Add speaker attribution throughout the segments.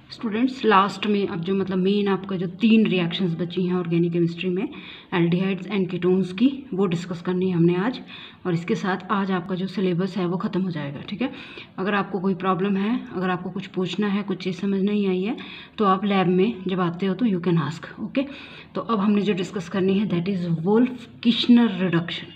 Speaker 1: Students last में अब जो मतलब मेन आपका जो 3 रिएक्शंस बची हैं ऑर्गेनिक केमिस्ट्री में एल्डिहाइड्स एंड कीटोन्स की, वो डिस्कस करनी है हमने आज। और इसके साथ आज आपका जो सिलेबस है वो ख़त्म हो जाएगा, ठीक है। अगर आपको कोई प्रॉब्लम है, अगर आपको कुछ पूछना है, कुछ चीज़ समझ नहीं आई है, तो आप लैब में जब आते हो तो यू कैन आस्क, ओके। तो अब हमने जो डिस्कस करनी है दैट इज़ वोल्फ-किश्नर रिडक्शन।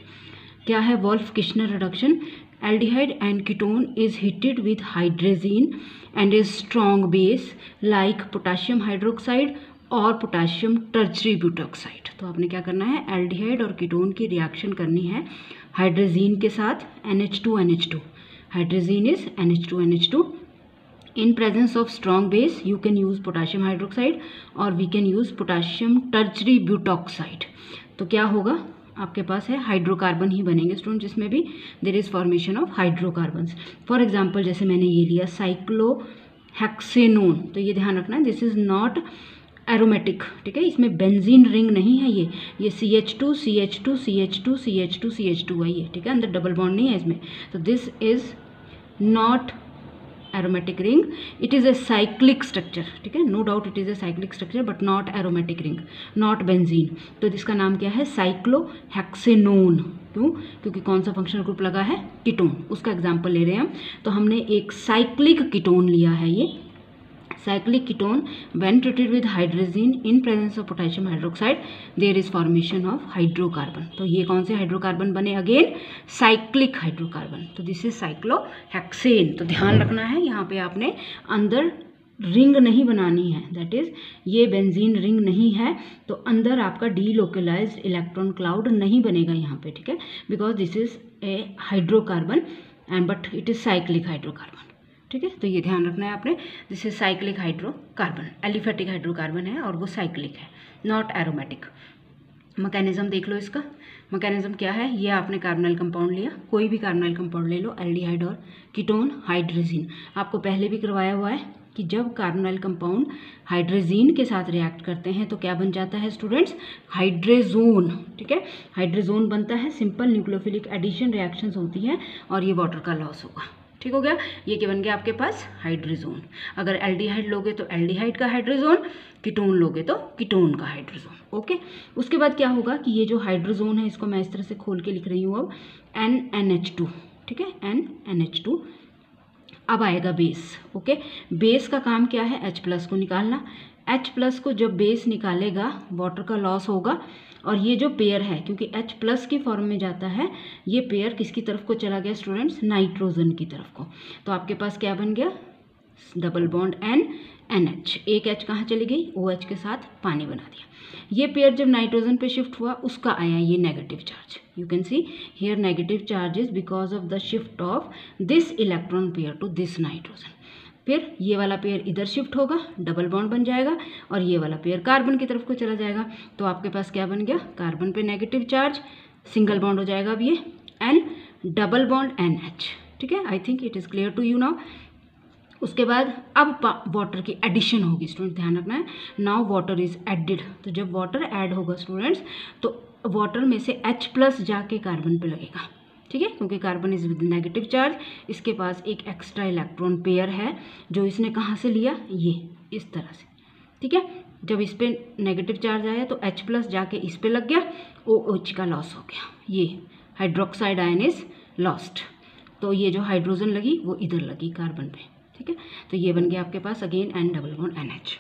Speaker 1: क्या है Wolff-Kishner reduction? Aldehyde and ketone is heated with hydrazine and a strong base like potassium hydroxide और पोटाशियम टर्चरी ब्यूटॉक्साइड। तो आपने क्या करना है, एल्डिहाइड और कीटोन की रिएक्शन करनी है हाइड्रोजीन के साथ NH2NH2। Hydrazine is NH2NH2। In presence of strong base you can use potassium hydroxide और we can use potassium tertiary butoxide. तो क्या होगा, आपके पास है हाइड्रोकार्बन ही बनेंगे स्टूडेंट, जिसमें भी there is formation of hydrocarbons. For example जैसे मैंने ये लिया साइक्लोहेक्सेनोन, तो ये ध्यान रखना है दिस इज नॉट एरोमेटिक, ठीक है। इसमें बेंजीन रिंग नहीं है, ये CH2 CH2 CH2 CH2 CH2 है ये, ठीक है। अंदर डबल बॉन्ड नहीं है इसमें, तो this is not aromatic ring, it is a cyclic structure, ठीक है। No doubt it is a cyclic structure but not aromatic ring, not benzene। तो इसका नाम क्या है, साइक्लोहेक्सेनोन। क्यों? क्योंकि कौन सा फंक्शनल ग्रुप लगा है, कीटोन, उसका एग्जांपल ले रहे हैं हम। तो हमने एक साइक्लिक कीटोन लिया है, ये cyclic ketone when treated with hydrazine in presence of potassium hydroxide there is formation of hydrocarbon। तो ये कौन से हाइड्रोकार्बन बने, अगेन साइक्लिक हाइड्रोकार्बन। तो दिस इज साइक्लोहेक्सेन। तो ध्यान रखना है यहाँ पे आपने अंदर रिंग नहीं बनानी है, दैट इज ये बेंजीन रिंग नहीं है, तो अंदर आपका डीलोकलाइज्ड इलेक्ट्रॉन क्लाउड नहीं बनेगा यहाँ पे, ठीक है, because this is a hydrocarbon and but it is cyclic hydrocarbon, ठीक है। तो ये ध्यान रखना है आपने, जिससे साइक्लिक हाइड्रोकार्बन, एलिफेटिक हाइड्रोकार्बन है और वो साइक्लिक है, नॉट एरोमेटिक। मैकेनिज्म देख लो इसका। मैकेनिज्म क्या है, ये आपने कार्बोनाइल कंपाउंड लिया, कोई भी कार्बोनाइल कंपाउंड ले लो, एल्डिहाइड और कीटोन, हाइड्रोजीन। आपको पहले भी करवाया हुआ है कि जब कार्बोनाइल कंपाउंड हाइड्रोजीन के साथ रिएक्ट करते हैं तो क्या बन जाता है स्टूडेंट्स, हाइड्रोजोन, ठीक है। हाइड्रोजोन बनता है, सिंपल न्यूक्लियोफिलिक एडिशन रिएक्शंस होती है और ये वाटर का लॉस होगा, ठीक हो गया। ये क्या बन गया आपके पास, हाइड्रोजोन। अगर एल्डिहाइड लोगे तो एल्डिहाइड का हाइड्रोजोन, कीटोन लोगे तो कीटोन का हाइड्रोजोन, ओके। उसके बाद क्या होगा कि ये जो हाइड्रोजोन है इसको मैं इस तरह से खोल के लिख रही हूँ अब NNH2, ठीक है, NNH2। अब आएगा बेस, ओके। बेस का काम क्या है, H+ को निकालना। H+ को जब बेस निकालेगा वाटर का लॉस होगा, और ये जो पेयर है क्योंकि H+ की फॉर्म में जाता है, ये पेयर किसकी तरफ को चला गया स्टूडेंट्स, नाइट्रोजन की तरफ को। तो आपके पास क्या बन गया, डबल बॉन्ड NH। एक H कहाँ चली गई, OH के साथ पानी बना दिया। ये पेयर जब नाइट्रोजन पे शिफ्ट हुआ उसका आया ये negative charge. You can see here negative charges because of the shift of this electron pair to this nitrogen. फिर ये वाला पेयर इधर शिफ्ट होगा, डबल बॉन्ड बन जाएगा, और ये वाला पेयर कार्बन की तरफ को चला जाएगा। तो आपके पास क्या बन गया, कार्बन पे नेगेटिव चार्ज, सिंगल बॉन्ड हो जाएगा अब ये N, डबल बॉन्ड NH, ठीक है। I think it is clear to you now. उसके बाद अब वाटर की एडिशन होगी स्टूडेंट, ध्यान रखना है। Now water is added. तो जब वाटर ऐड होगा स्टूडेंट्स तो वाटर में से H+ जाके कार्बन पे लगेगा, ठीक है, क्योंकि carbon is with negative charge, इसके पास एक एक्स्ट्रा इलेक्ट्रॉन पेयर है जो इसने कहाँ से लिया, ये इस तरह से, ठीक है। जब इस पे नेगेटिव चार्ज आया तो H+ जाके इस पे लग गया, OH का लॉस हो गया, ये हाइड्रोक्साइड आयन इज लॉस्ट। तो ये जो हाइड्रोजन लगी वो इधर लगी कार्बन पे, ठीक है। तो ये बन गया आपके पास again N double bond NH।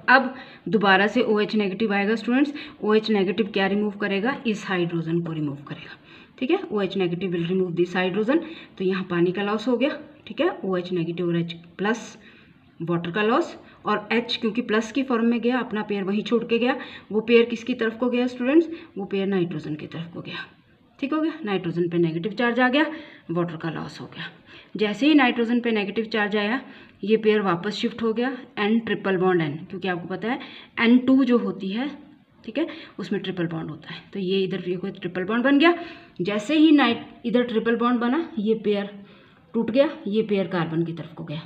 Speaker 1: अब दोबारा से OH नेगेटिव आएगा स्टूडेंट्स, OH नेगेटिव क्या रिमूव करेगा, इस हाइड्रोजन को रिमूव करेगा, ठीक है। OH negative will remove this hydrogen. तो यहाँ पानी का लॉस हो गया, ठीक है, OH नेगेटिव और H+ वाटर का लॉस, और H क्योंकि प्लस की फॉर्म में गया, अपना पेयर वहीं छोड़ के गया, वो पेयर किसकी तरफ को गया स्टूडेंट्स, वो पेयर नाइट्रोजन की तरफ को गया, ठीक हो गया। नाइट्रोजन पे नेगेटिव चार्ज आ गया, वाटर का लॉस हो गया। जैसे ही नाइट्रोजन पे नेगेटिव चार्ज आया ये पेयर वापस शिफ्ट हो गया N ट्रिपल बॉन्ड N, क्योंकि आपको पता है N2 जो होती है, ठीक है, उसमें ट्रिपल बॉन्ड होता है। तो ये इधर ये कोई ट्रिपल बॉन्ड बन गया। जैसे ही इधर ट्रिपल बॉन्ड बना ये पेयर टूट गया, ये पेयर कार्बन की तरफ को गया,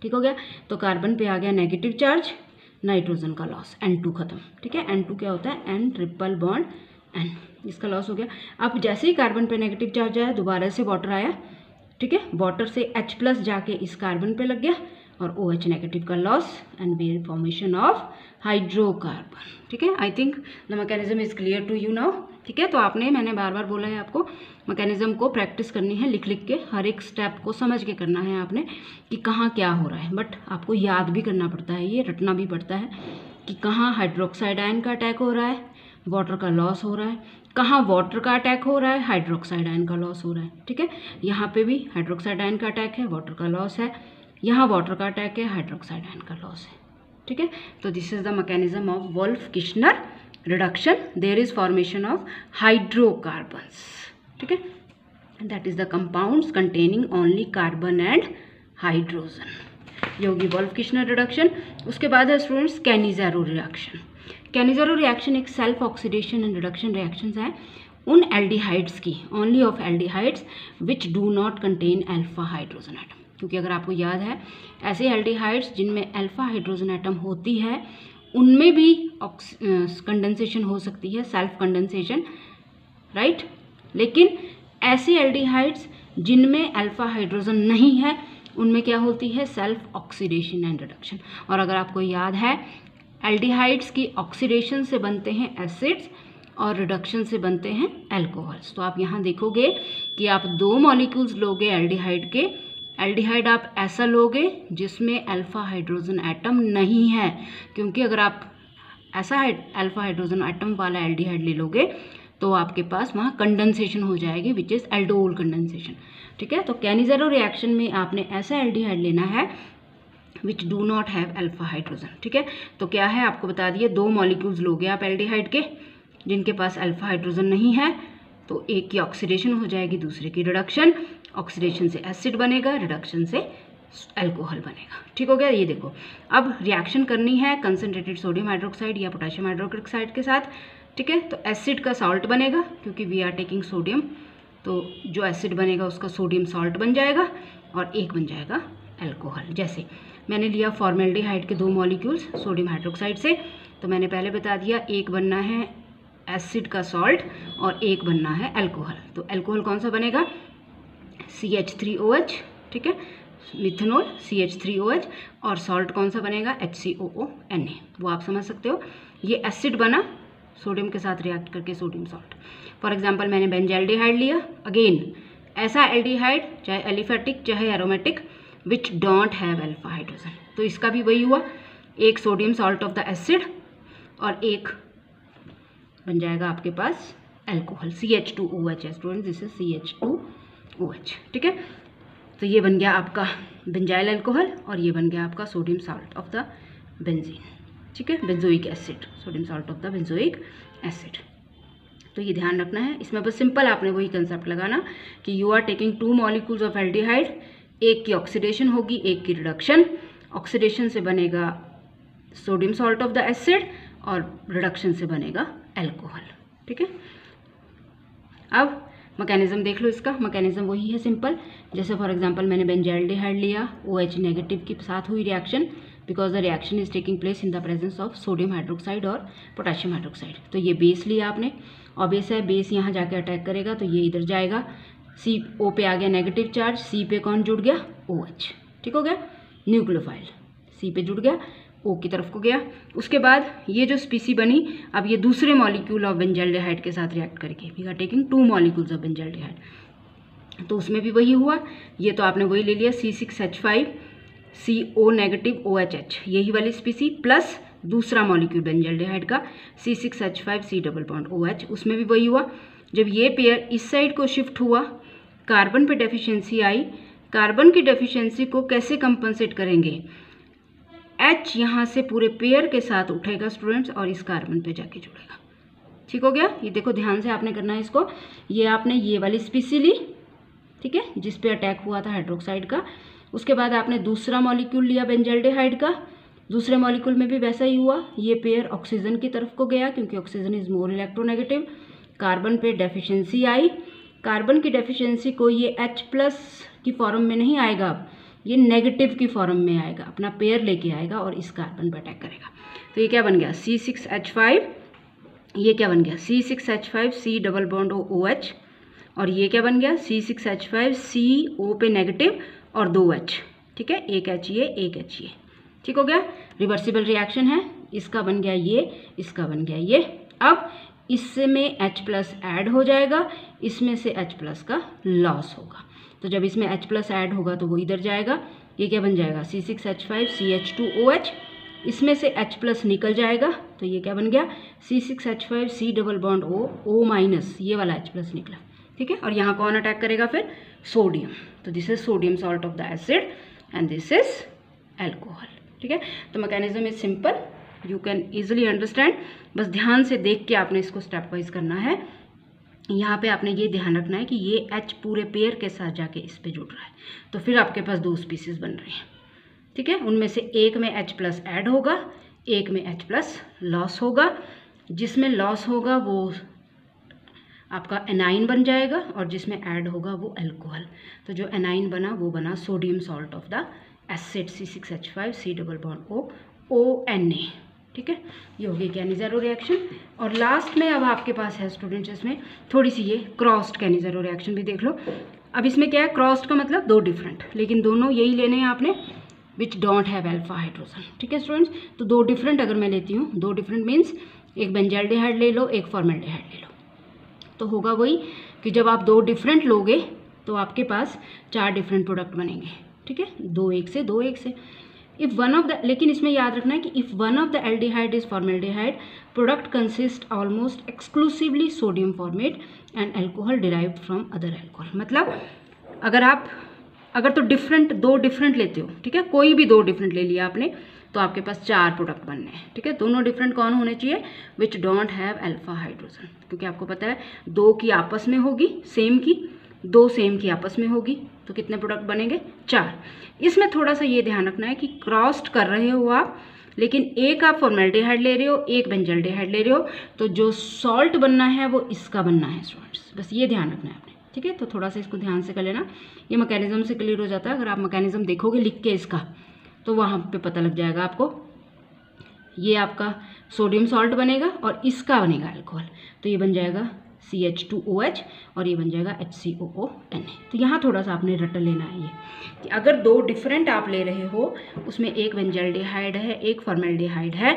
Speaker 1: ठीक हो गया। तो कार्बन पे आ गया नेगेटिव चार्ज, नाइट्रोजन का लॉस, N2 खत्म, ठीक है। N2 क्या होता है, N ट्रिपल बॉन्ड N, इसका लॉस हो गया। अब जैसे ही कार्बन पे नेगेटिव चार्ज आया दोबारा से वाटर आया, ठीक है, वाटर से H+ जाके इस कार्बन पे लग गया और OH नेगेटिव का loss and bear formation of hydrocarbon. ठीक है, I think the mechanism is clear to you now. ठीक है, तो आपने, मैंने बार बार बोला है आपको, मैकेनिज्म को प्रैक्टिस करनी है, लिख लिख के हर एक स्टेप को समझ के करना है आपने कि कहाँ क्या हो रहा है। बट आपको याद भी करना पड़ता है, ये रटना भी पड़ता है कि कहाँ हाइड्रोक्साइड आयन का अटैक हो रहा है, वाटर का लॉस हो रहा है, कहाँ वाटर का अटैक हो रहा है, हाइड्रोक्साइड आयन का लॉस हो रहा है। ठीक है, यहाँ पे भी हाइड्रोक्साइड आयन का अटैक है, वाटर का लॉस है, यहाँ वाटर का अटैक है, हाइड्रोक्साइड आयन का लॉस है। ठीक है, तो this is the mechanism of Wolff Kishner reduction. There is formation of hydrocarbons. ठीक है, that is the compounds containing only carbon and hydrogen. ये होगी वोल्फ-किश्नर रिडक्शन। उसके बाद है students Cannizzaro reaction. Cannizzaro reaction एक self oxidation and reduction reactions है उन एल्डिहाइड्स की, only of aldehydes which do not contain alpha hydrogen atom. क्योंकि अगर आपको याद है, ऐसे एल्डिहाइड्स जिनमें अल्फा हाइड्रोजन एटम होती है उनमें भी कंडेंसेशन हो सकती है, सेल्फ कंडेंसेशन, राइट। लेकिन ऐसे एल्डिहाइड्स जिनमें अल्फा हाइड्रोजन नहीं है उनमें क्या होती है, सेल्फ ऑक्सीडेशन एंड रिडक्शन। और अगर आपको याद है, एल्डिहाइड्स की ऑक्सीडेशन से बनते हैं एसिड्स और रिडक्शन से बनते हैं अल्कोहल्स। तो आप यहाँ देखोगे कि आप दो मॉलिक्यूल्स लोगे एल्डिहाइड के, एल्डिहाइड आप ऐसा लोगे जिसमें अल्फा हाइड्रोजन एटम नहीं है, क्योंकि अगर आप ऐसा अल्फा हाइड्रोजन एटम वाला एल्डिहाइड ले लोगे तो आपके पास वहाँ कंडेंसेशन हो जाएगी, विच इज़ एल्डोल कंडेंसेशन। ठीक है, तो कैनिज़ेरो रिएक्शन में आपने ऐसा एल्डिहाइड लेना है विच do not have alpha hydrogen. ठीक है, तो क्या है आपको बता दिए, दो मॉलिक्यूल्स लोगे आप एल्डिहाइड के जिनके पास अल्फा हाइड्रोजन नहीं है, तो एक की ऑक्सीडेशन हो जाएगी, दूसरे की रिडक्शन। ऑक्सीडेशन से एसिड बनेगा, रिडक्शन से अल्कोहल बनेगा। ठीक हो गया, ये देखो अब रिएक्शन करनी है कंसनट्रेटेड सोडियम हाइड्रोक्साइड या पोटेशियम हाइड्रोक्साइड के साथ। ठीक है, तो एसिड का सॉल्ट बनेगा, क्योंकि वी आर टेकिंग सोडियम, तो जो एसिड बनेगा उसका सोडियम सॉल्ट बन जाएगा और एक बन जाएगा अल्कोहल। जैसे मैंने लिया फॉर्मेल्डिहाइड के दो मॉलिक्यूल्स सोडियम हाइड्रोक्साइड से, तो मैंने पहले बता दिया एक बनना है एसिड का सॉल्ट और एक बनना है अल्कोहल। तो अल्कोहल कौन सा बनेगा, CH3OH। ठीक है, मिथेनॉल CH3OH, और सॉल्ट कौन सा बनेगा, HCOONA। वो आप समझ सकते हो, ये एसिड बना सोडियम के साथ रिएक्ट करके सोडियम सॉल्ट। फॉर एग्जांपल मैंने बेंजाल्डिहाइड लिया, अगेन ऐसा एल्डिहाइड, चाहे एलिफेटिक चाहे aromatic, which don't have alpha hydrogen. तो इसका भी वही हुआ, एक sodium salt of the acid और एक बन जाएगा आपके पास alcohol, CH2OH। Student this is CH2OH। ठीक है, तो ये बन गया आपका बेंजाइल अल्कोहल और ये बन गया आपका sodium salt of the benzene. ठीक है, benzoic acid, sodium salt of the benzoic acid. तो ये ध्यान रखना है, इसमें बस सिंपल आपने वही कंसेप्ट लगाना कि you are taking two molecules of aldehyde, एक की ऑक्सीडेशन होगी एक की रिडक्शन। ऑक्सीडेशन से बनेगा sodium salt of the acid और रिडक्शन से बनेगा अल्कोहल। ठीक है, अब मैकेनिज्म देख लो, इसका मैकेनिज्म वही है सिंपल। जैसे फॉर एग्जांपल मैंने बेंजाल्डिहाइड लिया, OH नेगेटिव के साथ हुई reaction, because the reaction is taking place in the presence of sodium hydroxide और पोटेशियम हाइड्रोक्साइड। तो ये बेस लिया आपने, और बेस है, बेस यहाँ जाके अटैक करेगा तो ये इधर जाएगा, CO पे आ गया नेगेटिव चार्ज, C पे कौन जुड़ गया, OH। ठीक हो गया, न्यूक्लियोफाइल C पे जुड़ गया, O की तरफ को गया। उसके बाद ये जो स्पीसी बनी, अब ये दूसरे मॉलिक्यूल ऑफ बेंजाल्डिहाइड के साथ रिएक्ट करके, we are taking two molecules of benzaldehyde, तो उसमें भी वही हुआ। ये तो आपने वही ले लिया, C6H5 CO नेगेटिव OHH, यही वाली स्पीसी, प्लस दूसरा मॉलिक्यूल बेंजाल्डिहाइड का C6H5 C double bond OH, उसमें भी वही हुआ। जब ये पेयर इस साइड को शिफ्ट हुआ, कार्बन पे डेफिशिएंसी आई, कार्बन की डेफिशिएंसी को कैसे कंपनसेट करेंगे, H यहाँ से पूरे पेयर के साथ उठेगा स्टूडेंट्स और इस कार्बन पे जाके जुड़ेगा। ठीक हो गया, ये देखो ध्यान से आपने करना है इसको। ये आपने ये वाली स्पीसी ली, ठीक है, जिस पे अटैक हुआ था हाइड्रोक्साइड का। उसके बाद आपने दूसरा मॉलिक्यूल लिया बेंजाल्डिहाइड का, दूसरे मॉलिक्यूल में भी वैसा ही हुआ, ये पेयर ऑक्सीजन की तरफ को गया क्योंकि oxygen is more electronegative, carbon पे डेफिशिएंसी आई, कार्बन की डेफिशिएंसी को ये H+ की फॉर्म में नहीं आएगा, ये नेगेटिव की फॉर्म में आएगा, अपना पेयर लेके आएगा और इस कार्बन पर अटैक करेगा। तो ये क्या बन गया, C6H5, ये क्या बन गया, C6H5 C double bond OH, और ये क्या बन गया, C6H5 CO पे नेगेटिव और 2H। ठीक है, एक H ये, एक H ये, ठीक हो गया। रिवर्सिबल रिएक्शन है, इसका बन गया ये, इसका बन गया ये। अब इसमें H प्लस ऐड हो जाएगा, इसमें से H प्लस का लॉस होगा, तो जब इसमें H प्लस ऐड होगा तो वो इधर जाएगा, ये क्या बन जाएगा C6H5CH2OH, इसमें से H प्लस निकल जाएगा तो ये क्या बन गया C6H5C double bond O minus, ये वाला H प्लस निकला, ठीक है। और यहाँ कौन अटैक करेगा फिर, सोडियम, तो this is sodium salt of the acid and this is alcohol, ठीक है। तो mechanism is simple, you can easily understand, बस ध्यान से देख के आपने इसको स्टेप वाइज करना है। यहाँ पे आपने ये ध्यान रखना है कि ये H पूरे पेयर के साथ जाके इस पे जुड़ रहा है, तो फिर आपके पास दो स्पीसीज बन रही हैं, ठीक है। उनमें से एक में H प्लस ऐड होगा, एक में H प्लस लॉस होगा, जिसमें लॉस होगा वो आपका एनाइन बन जाएगा और जिसमें ऐड होगा वो अल्कोहल। तो जो एनाइन बना वो बना sodium salt of the acid C6H5C double bond ONA, ठीक है। ये हो गई कैनिज़ेरो रिएक्शन। और लास्ट में अब आपके पास है स्टूडेंट्स इसमें थोड़ी सी ये क्रॉस्ड कैनिज़ेरो रिएक्शन भी देख लो। अब इसमें क्या है, क्रॉस्ड का मतलब दो डिफरेंट, लेकिन दोनों यही लेने हैं आपने, विच डोंट हैव अल्फा हाइड्रोजन, ठीक है स्टूडेंट्स। तो दो डिफरेंट अगर मैं लेती हूँ, दो डिफरेंट मीन्स एक बेंजाल्डिहाइड ले लो, एक फॉर्मेल्डिहाइड ले लो, तो होगा वही कि जब आप दो डिफरेंट लोगे तो आपके पास चार डिफरेंट प्रोडक्ट बनेंगे, ठीक है, दो एक से। इफ़ वन ऑफ द, लेकिन इसमें याद रखना है कि if one of the aldehyde is formaldehyde, product consist almost exclusively sodium format and alcohol derived from other alcohol. मतलब अगर तो दो डिफरेंट लेते हो, ठीक है, कोई भी दो डिफरेंट ले लिया आपने, तो आपके पास चार प्रोडक्ट बनने हैं, ठीक है। दोनों डिफरेंट कौन होने चाहिए, विच डोंट हैव अल्फा हाइड्रोजन, क्योंकि आपको पता है दो की आपस में होगी सेम की, दो सेम की आपस में होगी, तो कितने प्रोडक्ट बनेंगे, चार। इसमें थोड़ा सा ये ध्यान रखना है कि क्रॉस्ड कर रहे हो आप, लेकिन एक आप फॉर्मेल्डिहाइड ले रहे हो, एक बेंजाल्डिहाइड ले रहे हो, तो जो सॉल्ट बनना है वो इसका बनना है स्टूडेंट्स, बस ये ध्यान रखना है आपने, ठीक है। तो थोड़ा सा इसको ध्यान से कर लेना, ये मैकेनिज्म से क्लियर हो जाता है। अगर आप मैकेनिज्म देखोगे लिख के इसका, तो वहाँ पे पता लग जाएगा आपको, ये आपका सोडियम सॉल्ट बनेगा और इसका बनेगा अल्कोहल, तो ये बन जाएगा CH2OH और ये बन जाएगा HCOONA। तो यहाँ थोड़ा सा आपने रट लेना है ये कि अगर दो डिफरेंट आप ले रहे हो, उसमें एक बेंजाल्डिहाइड है, एक फॉर्मेल्डिहाइड है,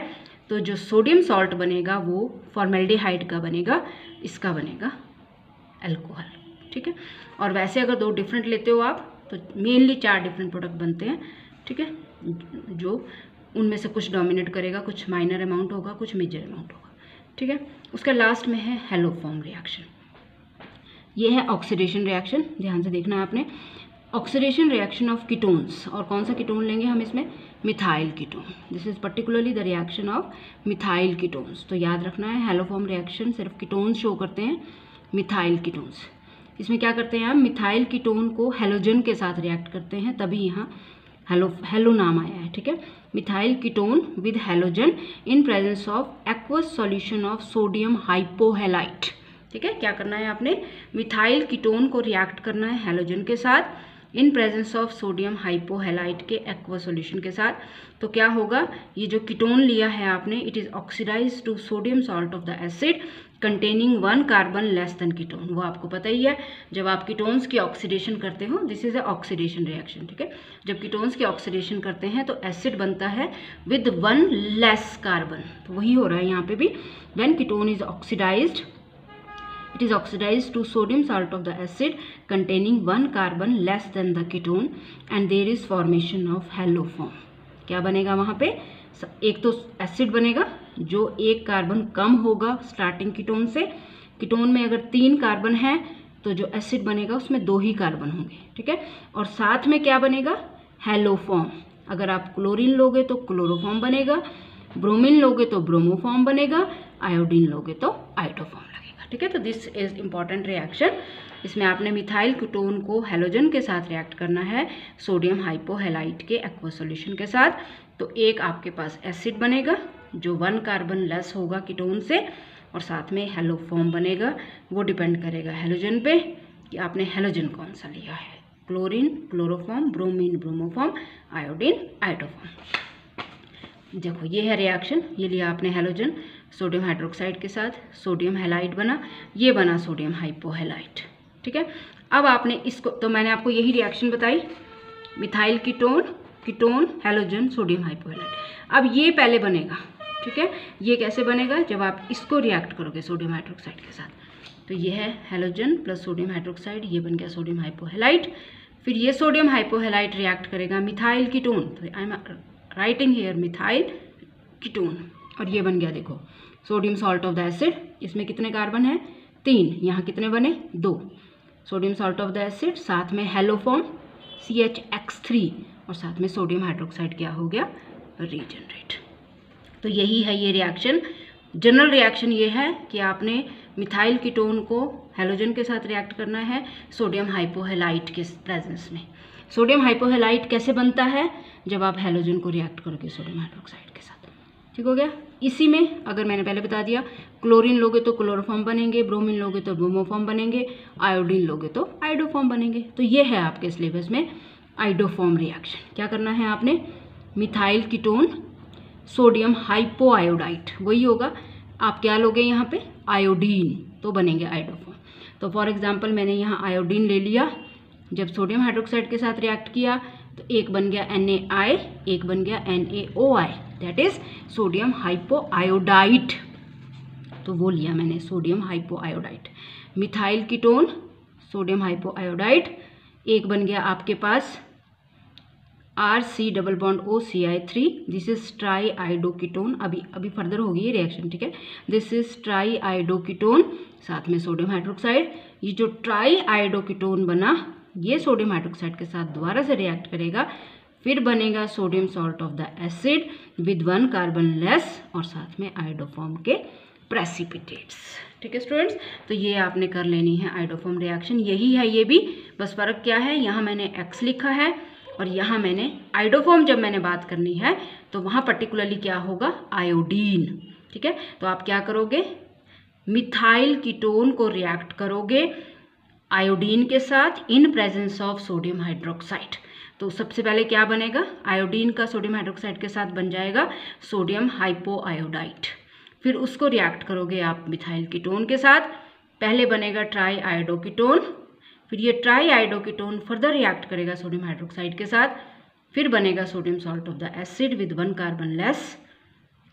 Speaker 1: तो जो सोडियम सॉल्ट बनेगा वो फॉर्मेल्डिहाइड का बनेगा, इसका बनेगा अल्कोहल, ठीक है। और वैसे अगर दो डिफरेंट लेते हो आप, तो मेनली चार डिफरेंट प्रोडक्ट बनते हैं, ठीक है, जो उनमें से कुछ डोमिनेट करेगा, कुछ माइनर अमाउंट होगा, कुछ मेजर अमाउंट होगा, ठीक है। उसका लास्ट में है हेलोफॉर्म रिएक्शन, ये है ऑक्सीडेशन रिएक्शन, ध्यान से देखना है आपने, ऑक्सीडेशन रिएक्शन ऑफ कीटोन्स। और कौन सा कीटोन लेंगे हम इसमें, methyl ketone, this is particularly the reaction of methyl ketones. तो याद रखना है हेलोफॉर्म रिएक्शन सिर्फ कीटोन्स शो करते हैं, मिथाइल कीटोन्स। इसमें क्या करते हैं हम, मिथाइल कीटोन को हेलोजन के साथ रिएक्ट करते हैं, तभी यहाँ हेलो नाम आया है, ठीक है। Methyl ketone with halogen in presence of aqueous solution of sodium hypohalite, ठीक है। क्या करना है आपने, मिथाइल कीटोन को रिएक्ट करना है हेलोजन के साथ इन प्रेजेंस ऑफ सोडियम हाइपोहेलाइट के एक्वस सॉल्यूशन के साथ। तो क्या होगा, ये जो कीटोन लिया है आपने, it is oxidise to sodium salt of the acid containing one carbon less than ketone. वो आपको पता ही है, जब आप कीटोन्स की ऑक्सीडेशन करते हो, this is a oxidation reaction, ठीक है। जब कीटोन्स की ऑक्सीडेशन करते हैं तो एसिड बनता है विद वन लेस कार्बन, तो वही हो रहा है यहाँ पे भी। When ketone is oxidised, it is oxidized to sodium salt of the acid containing one carbon less than the ketone and there is formation of haloform। क्या बनेगा वहाँ पे, एक तो एसिड बनेगा जो एक कार्बन कम होगा स्टार्टिंग कीटोन से, कीटोन में अगर 3 कार्बन है तो जो एसिड बनेगा उसमें 2 ही कार्बन होंगे, ठीक है। और साथ में क्या बनेगा, हेलोफॉर्म। अगर आप क्लोरीन लोगे तो क्लोरोफॉर्म बनेगा, ब्रोमीन लोगे तो ब्रोमोफॉर्म बनेगा, आयोडीन लोगे तो आयोडोफॉर्म लगेगा, ठीक है। तो दिस इज इंपॉर्टेंट रिएक्शन। इसमें आपने मिथाइल कीटोन को हेलोजन के साथ रिएक्ट करना है सोडियम हाइपोहेलाइट के एक्वस सॉल्यूशन के साथ, तो एक आपके पास एसिड बनेगा जो 1 कार्बन लेस होगा कीटोन से और साथ में हेलोफॉर्म बनेगा। वो डिपेंड करेगा हेलोजन पे कि आपने हेलोजन कौन सा लिया है, chlorine chloroform, bromine bromoform, iodine iodoform. देखो ये है रिएक्शन, ये लिया आपने हेलोजन सोडियम हाइड्रोक्साइड के साथ, सोडियम हैलाइड बना, ये बना सोडियम हाइपोहेलाइट, ठीक है। अब आपने इसको, तो मैंने आपको यही रिएक्शन बताई methyl ketone, ketone, halogen, sodium hypohalide. अब ये पहले बनेगा, ठीक है। ये कैसे बनेगा, जब आप इसको रिएक्ट करोगे सोडियम हाइड्रोक्साइड के साथ। तो ये है हैलोजन प्लस सोडियम हाइड्रोक्साइड, ये बन गया सोडियम हाइपोहैलाइड। फिर ये सोडियम हाइपोहैलाइड रिएक्ट करेगा मिथाइल कीटोन, तो I am writing here methyl ketone, और ये बन गया देखो sodium salt of the acid. इसमें कितने कार्बन है, 3, यहाँ कितने बने, 2 sodium salt of the acid, साथ में हेलोफॉर्म CHX3, और साथ में सोडियम हाइड्रोक्साइड क्या हो गया, रीजनरेट। तो यही है ये रिएक्शन। जनरल रिएक्शन ये है कि आपने मिथाइल कीटोन को हैलोजन के साथ रिएक्ट करना है सोडियम हाइपोहैलाइड के प्रेजेंस में। सोडियम हाइपोहैलाइड कैसे बनता है, जब आप हैलोजन को रिएक्ट करोगे सोडियम हाइड्रोक्साइड के साथ, ठीक हो गया। इसी में अगर मैंने पहले बता दिया, क्लोरीन लोगे तो क्लोरोफॉर्म बनेंगे, ब्रोमीन लोगे तो ब्रोमोफॉर्म बनेंगे, आयोडीन लोगे तो आइडोफॉर्म बनेंगे। तो ये है आपके सिलेबस में आइडोफॉर्म रिएक्शन। क्या करना है आपने, मिथाइल कीटोन सोडियम हाइपोआयोडाइड, वही होगा। आप क्या लोगे यहाँ पे, आयोडीन, तो बनेंगे आइडोफॉर्म। तो फॉर एग्जांपल मैंने यहाँ आयोडीन ले लिया, जब सोडियम हाइड्रोक्साइड के साथ रिएक्ट किया तो एक बन गया NaI, एक बन गया NaOI, that is sodium hypoiodide. तो वो लिया मैंने sodium hypoiodide. Methyl ketone sodium hypoiodide, एक बन गया आपके पास RC double bond OCI3, this is triiodoketone. अभी फर्दर होगी ये रिएक्शन, ठीक है। दिस इज ट्राई आइडोकीटोन, साथ में सोडियम हाइड्रोक्साइड। ये जो ट्राई आइडोकीटोन बना, ये सोडियम हाइड्रोक्साइड के साथ दोबारा से रिएक्ट करेगा, फिर बनेगा sodium salt of the acid with 1 carbon less, और साथ में आइडोफॉर्म के प्रेसिपिटेट्स, ठीक है स्टूडेंट्स। तो ये आपने कर लेनी है आइडोफॉर्म रिएक्शन, यही है ये भी। बस फर्क क्या है, यहाँ मैंने X लिखा है और यहाँ मैंने आइडोफॉर्म, जब मैंने बात करनी है तो वहाँ पर्टिकुलरली क्या होगा, आयोडीन, ठीक है। तो आप क्या करोगे, मिथाइल कीटोन को रिएक्ट करोगे आयोडीन के साथ इन प्रेजेंस ऑफ सोडियम हाइड्रोक्साइड। तो सबसे पहले क्या बनेगा, आयोडीन का सोडियम हाइड्रोक्साइड के साथ बन जाएगा सोडियम हाइपोआयोडाइड। फिर उसको रिएक्ट करोगे आप मिथाइल कीटोन के साथ, पहले बनेगा ट्राई आयोडोकीटोन, फिर ये ट्राई आयोडोकीटोन फर्दर रिएक्ट करेगा सोडियम हाइड्रोक्साइड के साथ, फिर बनेगा sodium salt of the acid with 1 carbon less,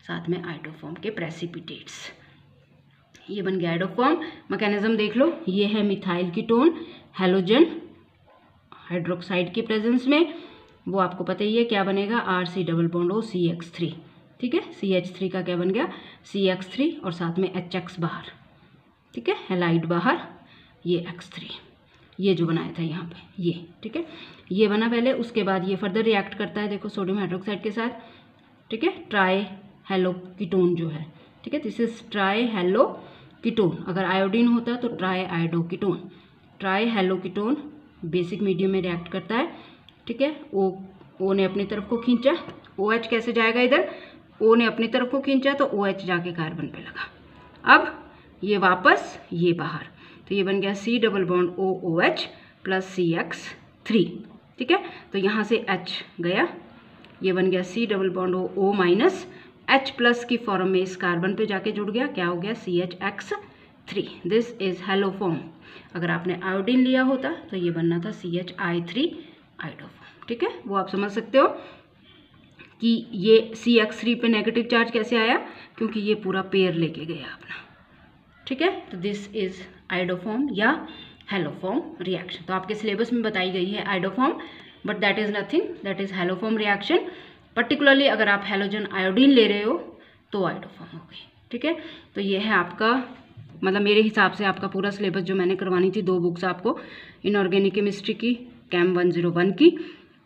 Speaker 1: साथ में आइडोफॉर्म के प्रेसिपिटेट्स। ये बन गया आइडोफॉर्म। मैकेनिज्म देख लो, ये है मिथाइल कीटोन हैलोजन हाइड्रोक्साइड के प्रेजेंस में, वो आपको पता ही है क्या बनेगा, RC double bond O CH3, ठीक है। CH3 का क्या बन गया, CX3, और साथ में HX बाहर, ठीक है, हैलाइड बाहर, ये X3, ये जो बनाया था यहाँ पे ये, ठीक है। ये बना पहले, उसके बाद ये फर्दर रिएक्ट करता है देखो सोडियम हाइड्रोक्साइड के साथ, ठीक है, ट्राई हेलोकीटोन जो है, ठीक है। दिस इज ट्राई हेलोकीटोन, अगर आयोडीन होता तो ट्राई आयोडोकीटोन। ट्राई हेलोकीटोन बेसिक मीडियम में रिएक्ट करता है, ठीक है। O ने अपनी तरफ को खींचा, OH कैसे जाएगा इधर, O ने अपनी तरफ को खींचा तो OH जाके कार्बन पे लगा, अब ये वापस ये बाहर, तो ये बन गया C double bond OOH plus CX3, ठीक है। तो यहाँ से H गया, ये बन गया C double bond O minus, H plus की फॉर्म में इस कार्बन पे जाके जुड़ गया, क्या हो गया, CHX3। This is haloform. अगर आपने आयोडीन लिया होता तो ये बनना था CHI3 आइडोफॉर्म, ठीक है। वो आप समझ सकते हो कि ये CX3 पे नेगेटिव चार्ज कैसे आया, क्योंकि ये पूरा पेयर लेके गया अपना, ठीक है। तो दिस इज आइडोफॉर्म या हेलोफॉर्म रिएक्शन। तो आपके सिलेबस में बताई गई है iodoform, but that is nothing, that is haloform reaction. Particularly अगर आप हैलोजन आयोडीन ले रहे हो तो आइडोफॉर्म हो गई, ठीक है। तो ये है आपका, मतलब मेरे हिसाब से आपका पूरा सिलेबस जो मैंने करवानी थी, 2 बुक्स आपको, इनऑर्गेनिक केमिस्ट्री की कैम 101 की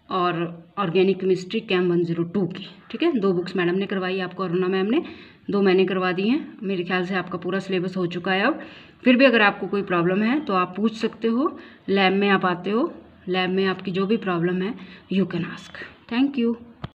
Speaker 1: और ऑर्गेनिक केमिस्ट्री कैम 102 की, ठीक है। 2 बुक्स मैडम ने करवाई आपको, अरुणा मैम ने, 2 मैंने करवा दी हैं। मेरे ख्याल से आपका पूरा सिलेबस हो चुका है अब। फिर भी अगर आपको कोई प्रॉब्लम है तो आप पूछ सकते हो, लैब में आप आते हो, लैब में आपकी जो भी प्रॉब्लम है you can ask. Thank you.